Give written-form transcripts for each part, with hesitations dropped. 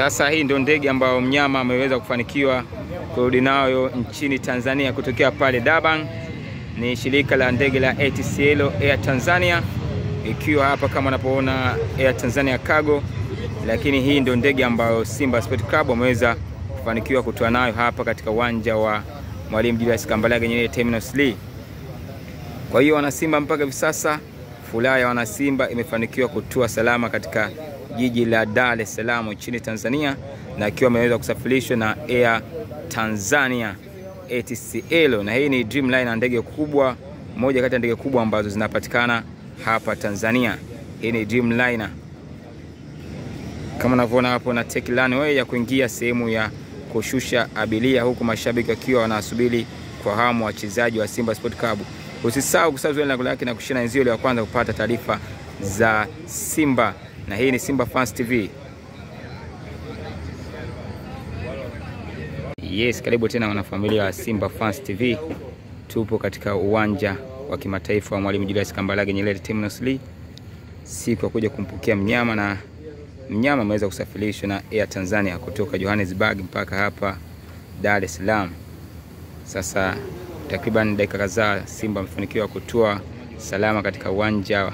Sasa hii ndio ndege ambayo mnyama ameweza kufanikiwa kurudi nayo nchini Tanzania kutokea pale Durban. Ni shirika la ndege la ATCL Air Tanzania, ikiwa hapa kama unapoona Air Tanzania Cargo. Lakini hii ndio ndege ambayo Simba Sport Club wameweza kufanikiwa kutoa nayo hapa katika uwanja wa Mwalimu Julius Kambarage Nyerere Terminal 3. Kwa hiyo wana Simba, mpaka hivi sasa furaha ya wana Simba imefanikiwa kutua salama katika jiji la Dar es Salaam nchini Tanzania, na akiwa ameweza kusafirishwa na Air Tanzania ATCL. Na hii ni Dreamliner, ndege kubwa, moja kati ya ndege kubwa ambazo zinapatikana hapa Tanzania. Hii ni Dreamliner. Kama unavyoona hapo na take runway ya kuingia sehemu ya kushusha abiria, huku mashabiki wakiwa wanasubiri kwa hamu wachezaji wa Simba Sport Club. Usisahau kusubscribe na like na kushare nzio ili kwanza kupata taarifa za Simba. Na hii ni Simba Fans TV. Yes, karibu tena wanafamilia wa Simba Fans TV. Tupo katika uwanja wa kimataifa wa Mwalimu Julius Kambarage Nyerere Terminal 3. Siku ya kuja kumpokea mnyama, na mnyama ameweza kusafirishwa na Air Tanzania kutoka Johannesburg mpaka hapa Dar es Salaam. Sasa takriban dakika kadhaa Simba amefanikiwa kutua salama katika uwanja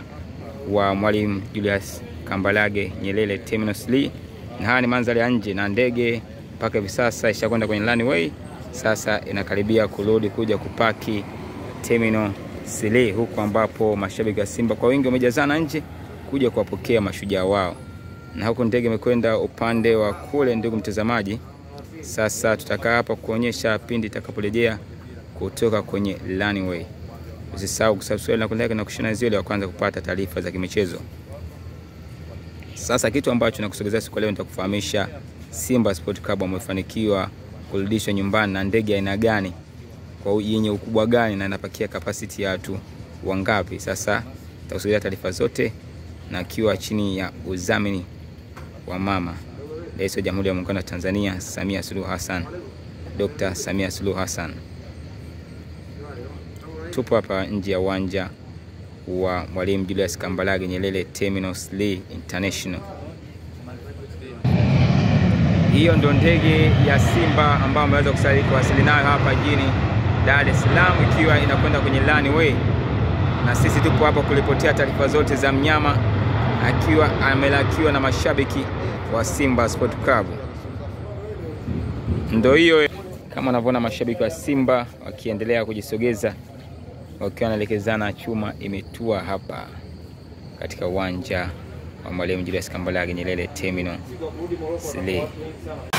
wa Mwalimu Julius Kambarage Nyerere Terminal 3. Na haya ni mandhari ya nje, na ndege mpaka hivi sasa ishakwenda kwenye runway. Sasa inakaribia kurudi kuja kupaki Terminal 3, huko ambapo mashabiki wa Simba kwa wingi wamejazana nje kuja kuwapokea mashujaa wao. Na huko ndege imekwenda upande wa kule, ndugu mtazamaji. Sasa tutakaa hapa kuonyesha pindi itakaporejea kutoka kwenye runway. Usisahau kusubscribe na kulike na kushare zile ili kwanza kupata taarifa za kimichezo. Sasa kitu ambacho nakusogezea siku leo nitakufahamisha Simba Sport Club wamefanikiwa kurudishwa nyumbani na ndege aina gani, kwa yenye ukubwa gani, na inapakia capacity ya watu wangapi. Sasa nitakusogezea taarifa zote na kiwa chini ya udhamini wa mama Rais wa Jamhuri ya Muungano wa Tanzania Samia Suluhu Hassan, Dr. Samia Suluhu Hassan. Tupo hapa nje ya uwanja wa Mwalimu Julius Kambarage Nyerere Terminal 3 International. Hiyo ndo ndege ya Simba ambayo ameweza kuwasili nayo hapa jijini Dar es Salaam, ikiwa inakwenda kwenye runway. Na sisi tupo hapa kulipotea taarifa zote za mnyama akiwa amelakiwa na mashabiki wa Simba Sport Club. Ndio hiyo, kama unavyoona mashabiki wa Simba wakiendelea kujisogeza, wakiwa wanaelekezana chuma imetua hapa katika uwanja wa Mwalimu Julius Kambarage Nyerere Terminal 3.